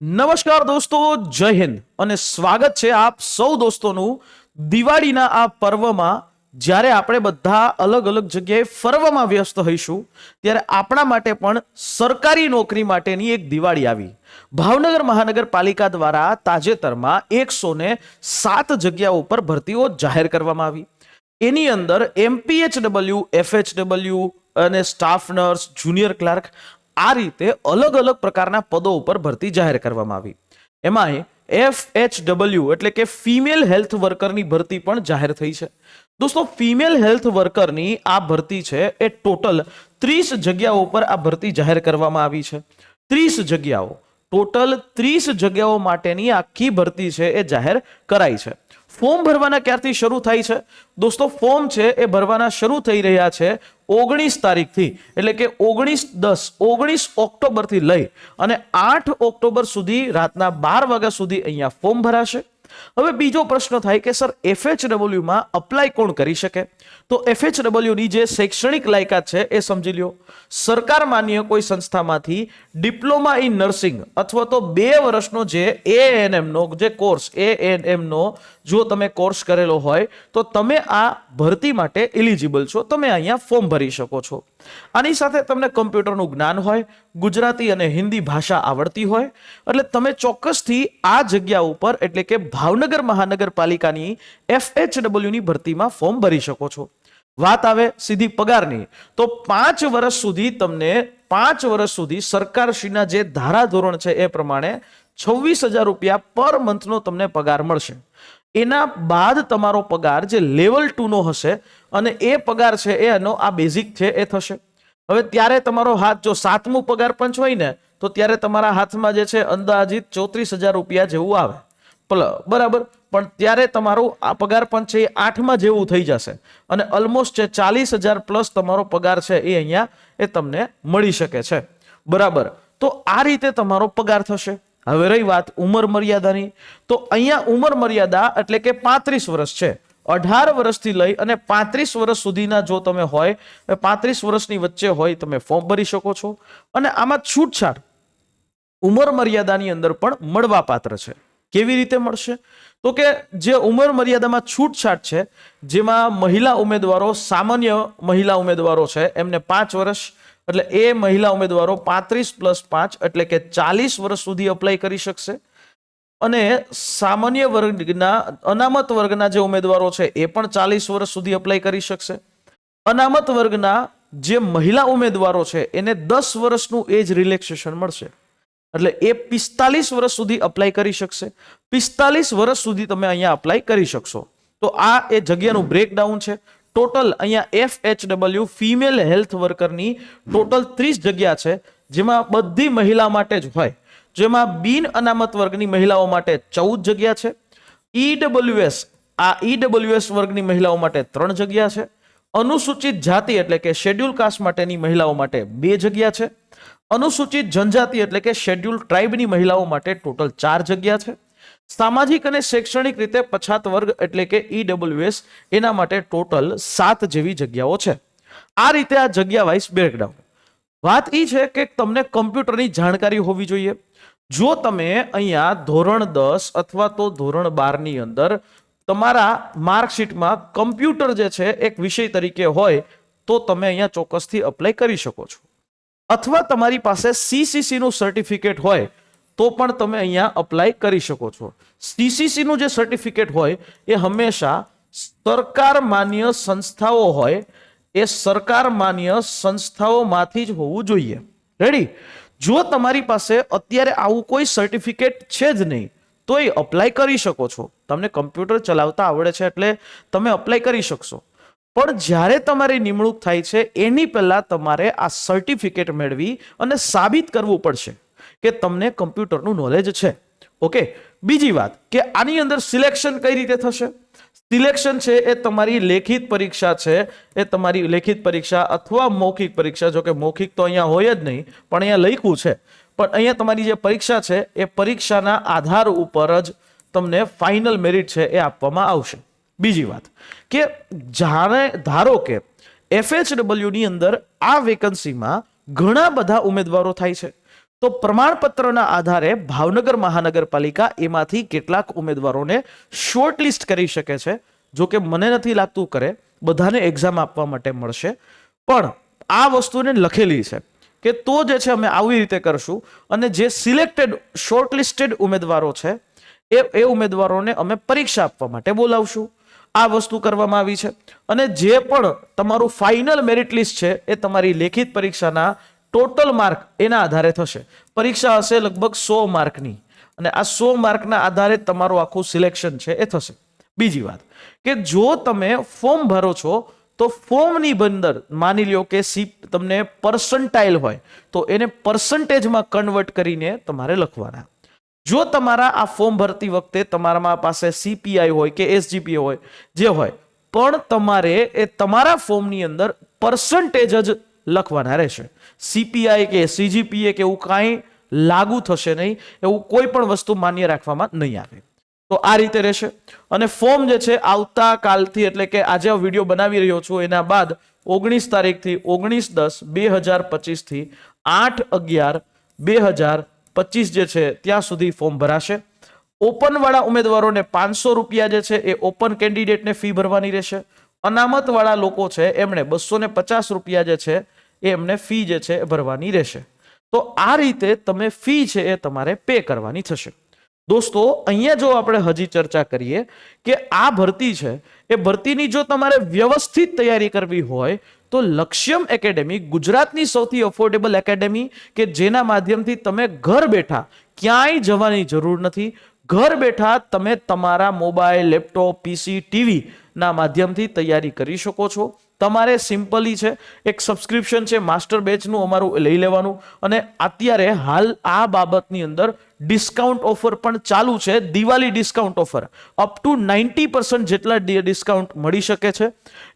નમસ્કાર દોસ્તો, જય હિન્દ અને સ્વાગત છે આપ સૌ દોસ્તોનું દિવાળીના આ પર્વમાં. જ્યારે આપણે બધા અલગ અલગ જગ્યાએ ફરવામાં વ્યસ્ત હોઈશું ત્યારે આપણા માટે પણ સરકારી નોકરી માટેની એક દિવાળી આવી. ભાવનગર મહાનગરપાલિકા દ્વારા તાજેતરમાં 107 જગ્યાઓ પર ભરતીઓ જાહેર કરવામાં આવી. એની અંદર એમપીએચડબલ્યુ, એફએચડબલ્યુ અને સ્ટાફ નર્સ, જુનિયર ક્લાર્ક આ રીતે અલગ અલગ પ્રકારના પદો ઉપર ભરતી જાહેર કરવામાં આવી. એમાં FHW એટલે કે ફિમેલ હેલ્થ વર્કરની ભરતી પણ જાહેર થઈ છે. દોસ્તો, ફિમેલ હેલ્થ વર્કરની આ ભરતી છે એ ટોટલ 30 જગ્યાઓ પર આ ભરતી જાહેર કરવામાં આવી છે. 30 જગ્યાઓ, ટોટલ 30 જગ્યાઓ માટેની આખી ભરતી છે એ જાહેર કરાઈ છે. ફોર્મ ભરવાના ક્યારથી શરૂ થાય છે? દોસ્તો, ફોર્મ છે એ ભરવાના શરૂ થઈ રહ્યા છે 19 તારીખથી, એટલે કે 19 ઓક્ટોબરથી લઈ અને 8 ઓક્ટોબર સુધી રાતના 12 વાગ્યા સુધી અહીંયા ફોર્મ ભરાશે. હવે બીજો પ્રશ્ન થાય કે સર, FHW માં અપ્લાય કોણ કરી શકે? તો FHW ની જે શૈક્ષણિક લાયકાત છે એ સમજી લ્યો. સરકાર માન્ય કોઈ સંસ્થામાંથી ડિપ્લોમા ઇન નર્સિંગ અથવા તો 2 વર્ષનો જે ANM નો જે કોર્સ, ANM નો જો તમે કોર્સ કરેલો હોય તો તમે આ ભરતી માટે એલિજિબલ છો, તમે અહીંયા ફોર્મ ભરી શકો છો. આની સાથે તમને કમ્પ્યુટરનું જ્ઞાન હોય, ગુજરાતી અને હિન્દી ભાષા આવડતી હોય, એટલે તમે ચોક્કસથી આ જગ્યા ઉપર એટલે કે ભાવનગર મહાનગરપાલિકાની FHW ની ભરતીમાં ફોર્મ ભરી શકો છો. વાત આવે સીધી પગારની, તો 5 વર્ષ સુધી તમને 5 વર્ષ સુધી સરકારશ્રીના જે ધારાધોરણ છે એ પ્રમાણે 26,000 રૂપિયા પર મંથનો તમને પગાર મળશે. એના બાદ તમારો પગાર જે લેવલ 2 નો હશે અને એ પગાર છે એનો આ બેઝિક છે એ થશે. હવે ત્યારે તમારો હાથ જો 7મું પગાર પંચ હોય ને તો ત્યારે તમારા હાથમાં જે છે અંદાજિત 34,000 રૂપિયા જેવું આવે, બરાબર. પણ ત્યારે તમારું આ પગાર પંચ છે એ 8મા જેવું થઈ જશે અને ઓલમોસ્ટ 40,000 પ્લસ તમારો પગાર છે એ અહીંયા એ તમને મળી શકે છે, બરાબર. તો આ રીતે તમારો પગાર થશે. હવે રહી વાત ઉંમર મર્યાદાની, તો અહીંયા ઉંમર મર્યાદા એટલે કે 35 વર્ષ છે. 18 વર્ષથી લઈ અને 35 વર્ષ સુધીના જો તમે હોય, 35 વર્ષની વચ્ચે હોય, તમે ફોર્મ ભરી શકો છો. અને આમાં છૂટછાટ ઉંમર મર્યાદાની અંદર પણ મળવા પાત્ર છે. કેવી રીતે મળશે? તો કે જે ઉંમર મર્યાદામાં છૂટછાટ છે, જેમાં મહિલા ઉમેદવારો, સામાન્ય મહિલા ઉમેદવારો છે એમને 5 વર્ષ, એટલે એ મહિલા ઉમેદવારો 35 + 5 એટલે કે 40 વર્ષ સુધી અપ્લાય કરી શકશે. અને સામાન્ય વર્ગના, અનામત વર્ગના જે ઉમેદવારો છે એ પણ 40 વર્ષ સુધી અપ્લાય કરી શકશે. અનામત વર્ગના જે મહિલા ઉમેદવારો છે એને 10 વર્ષનું એજ રિલેક્સેશન મળશે, એટલે એ 45 વર્ષ સુધી અપ્લાય કરી શકશે. 45 વર્ષ સુધી તમે અહીંયા અપ્લાય કરી શકશો. તો આ એ જગ્યાનું બ્રેકડાઉન છે. ટોટલ અહીંયા FHW ફિમેલ હેલ્થ વર્કરની ટોટલ 30 જગ્યા છે, જેમાં બધી મહિલા માટે જ હોય. જેમાં બિન અનામત વર્ગની મહિલાઓ માટે 14 જગ્યા છે. EWS, આ EWS વર્ગની મહિલાઓ માટે 3 જગ્યા છે. અનુસૂચિત જાતિ એટલે કે શેડ્યુલ કાસ્ટ માટેની મહિલાઓ માટે 2 જગ્યા છે. અનુસૂચિત જનજાતિ એટલે કે શેડ્યુલ ટ્રાઇબની મહિલાઓ માટે ટોટલ 4 જગ્યા છે. સામાજિક અને શૈક્ષણિક રીતે પછાત વર્ગ એટલે કે EWS એના માટે ટોટલ 7 જેવી જગ્યાઓ છે. આ રીતે આ જગ્યા વાઇઝ બ્રેકડાઉન. વાત એ છે કે તમને કમ્પ્યુટરની જાણકારી હોવી જોઈએ. જો તમે અહીંયા ધોરણ 10 અથવા તો ધોરણ 12 ની અંદર તમારા માર્કશીટમાં કમ્પ્યુટર જે છે એક વિષય તરીકે હોય તો તમે અહીંયા ચોક્કસથી અપ્લાય કરી શકો છો. અથવા તમારી પાસે CCC નું સર્ટિફિકેટ હોય તો પણ તમે અહીંયા અપ્લાય કરી શકો છો. CCC નું જે સર્ટિફિકેટ હોય એ હંમેશા સરકાર માન્ય સંસ્થાઓ હોય, એ સરકાર માન્ય સંસ્થાઓમાંથી જ હોવું જોઈએ. રેડી? જો તમારી પાસે અત્યારે આવું કોઈ સર્ટિફિકેટ છે જ નહીં તો એ અપ્લાય કરી શકો છો. તમને કમ્પ્યુટર ચલાવતા આવડે છે એટલે તમે અપ્લાય કરી શકશો. પણ જ્યારે તમારી નિમણૂક થાય છે એની પહેલા તમારે આ સર્ટિફિકેટ મેળવી અને સાબિત કરવું પડશે કે તમને કમ્પ્યુટરનું નોલેજ છે. ઓકે. બીજી વાત કે આની અંદર સિલેક્શન કઈ રીતે થશે? સિલેક્શન છે એ તમારી લેખિત પરીક્ષા છે, એ તમારી લેખિત પરીક્ષા અથવા મૌખિક પરીક્ષા, જો કે મૌખિક તો અહીંયા હોય જ નહીં પણ અહીંયા લખ્યું છે, પણ અહીંયા તમારી જે પરીક્ષા છે એ પરીક્ષાના આધાર ઉપર જ તમને ફાઇનલ મેરિટ છે એ આપવામાં આવશે. બીજી વાત કે જાણે ધારો કે FHW ની અંદર આ વેકન્સીમાં ઘણા બધા ઉમેદવારો થાય છે, તો પ્રમાણપત્રના આધારે ભાવનગર મહાનગરપાલિકા એમાંથી કેટલાક ઉમેદવારોને શોર્ટલિસ્ટ કરી શકે છે. જો કે મને નથી લાગતું કરે, બધાને એક્ઝામ આપવા માટે મળશે, પણ આ વસ્તુને લખેલી છે કે તો જે છે અમે આવી રીતે કરશું, અને જે સિલેક્ટેડ શોર્ટલિસ્ટેડ ઉમેદવારો છે એ ઉમેદવારોને અમે પરીક્ષા આપવા માટે બોલાવશું. આ વસ્તુ કરવામાં આવી છે. અને જે પણ તમારું ફાઇનલ મેરિટ લિસ્ટ છે એ તમારી લેખિત પરીક્ષાના ટોટલ માર્ક એના આધારે થશે. પરીક્ષા હશે લગભગ 100 માર્કની, અને આ 100 માર્કના આધારે તમારું આખું સિલેક્શન છે એ થશે. બીજી વાત કે જો તમે ફોર્મ ભરો છો તો ફોર્મની અંદર માની લ્યો કે તમને પર્સન્ટાઇલ હોય તો એને પર્સન્ટેજમાં કન્વર્ટ કરીને તમારે લખવાના. જો તમારા આ ફોર્મ ભરતી વખતે તમારા પાસે CPI હોય કે SGPI હોય જે હોય, પણ તમારે એ તમારા ફોર્મની અંદર પર્સન્ટેજ જ લખવાના રહેશે. CPI કે CGPA કે એવું કાંઈ લાગુ થશે નહીં, એવું કોઈ પણ વસ્તુ માન્ય રાખવામાં નહીં આવે. તો આ રીતે રહેશે. અને ફોર્મ જે છે આવતા કાલથી, એટલે કે આજે વિડીયો બનાવી રહ્યો છું એના બાદ 19 તારીખથી 19/10/2025 થી 8/11/2025 જે છે ત્યાં સુધી ફોર્મ ભરાશે. ઓપન વાળા ઉમેદવારોને 500 રૂપિયા જે છે એ ઓપન કેન્ડિડેટને ફી ભરવાની રહેશે. અનામત વાળા લોકો છે એમણે 250 રૂપિયા જે છે એ એમને ફી જે છે ભરવાની રહેશે. તો આ રીતે તમે ફી છે એ તમારે પે કરવાની થશે. દોસ્તો, અહીંયા જો આપણે હજી ચર્ચા કરીએ કે આ ભરતી છે એ ભરતીની જો તમારે વ્યવસ્થિત તૈયારી કરવી હોય તો લક્ષ્યમ એકેડેમી ગુજરાતની સૌથી અફોર્ડેબલ એકેડેમી કે જેના માધ્યમથી તમે ઘર બેઠા ક્યાંય જવાની જરૂર નથી. ઘર બેઠા તમે તમારા મોબાઈલ, લેપટોપ, PC, TV ના માધ્યમથી તૈયારી કરી શકો છો. તમારે સિમ્પલી છે એક સબસ્ક્રિપ્શન છે માસ્ટર બેચનું અમારું લઈ લેવાનું, અને અત્યારે હાલ આ બાબતની અંદર ડિસ્કાઉન્ટ ઓફર પણ ચાલુ છે. Diwali discount offer up to 90% જેટલા ડિસ્કાઉન્ટ મળી શકે છે.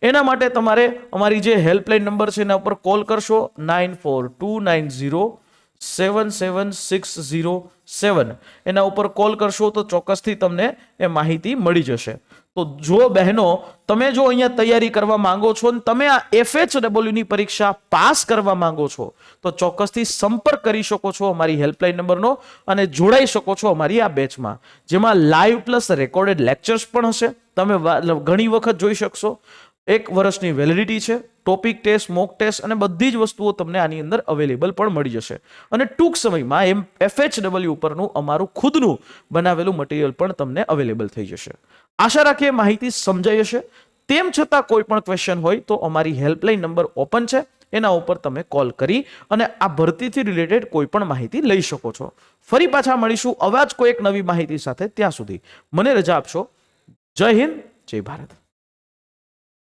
એના માટે તમારે અમારી જે હેલ્પલાઇન નંબર છે એના ઉપર કોલ કરશો 9429077607. એના ઉપર કોલ કરશો તો ચોક્કસથી તમને એ માહિતી મળી જશે. તો જો બહેનો તમે જો અહીંયા તૈયારી કરવા માંગો છો અને તમે આ FHW ની પરીક્ષા પાસ કરવા માંગો છો તો ચોક્કસથી સંપર્ક કરી શકો છો અમારી હેલ્પલાઇન નંબરનો, અને જોડાઈ શકો છો અમારી આ બેચમાં, જેમાં લાઈવ પ્લસ રેકોર્ડેડ લેક્ચર્સ પણ હશે. તમે ઘણી વખત જોઈ શકશો. 1 વર્ષની વેલિડિટી છે. ટોપિક ટેસ્ટ, મોક ટેસ્ટ અને બધી જ વસ્તુઓ તમને આની અંદર અવેલેબલ પણ મળી જશે. અને ટૂંક સમયમાં FHW ઉપરનું અમારું ખુદનું બનાવેલું મટીરિયલ પણ તમને અવેલેબલ થઈ જશે. આશા રાખીએ માહિતી સમજાઈ હશે. તેમ છતાં કોઈ પણ ક્વેશ્ચન હોય તો અમારી હેલ્પલાઇન નંબર ઓપન છે, એના ઉપર તમે કોલ કરી અને આ ભરતીથી રિલેટેડ કોઈ પણ માહિતી લઈ શકો છો. ફરી પાછા મળીશું આવા જ કોઈ એક નવી માહિતી સાથે. ત્યાં સુધી મને રજા આપશો. જય હિન્દ, જય ભારત.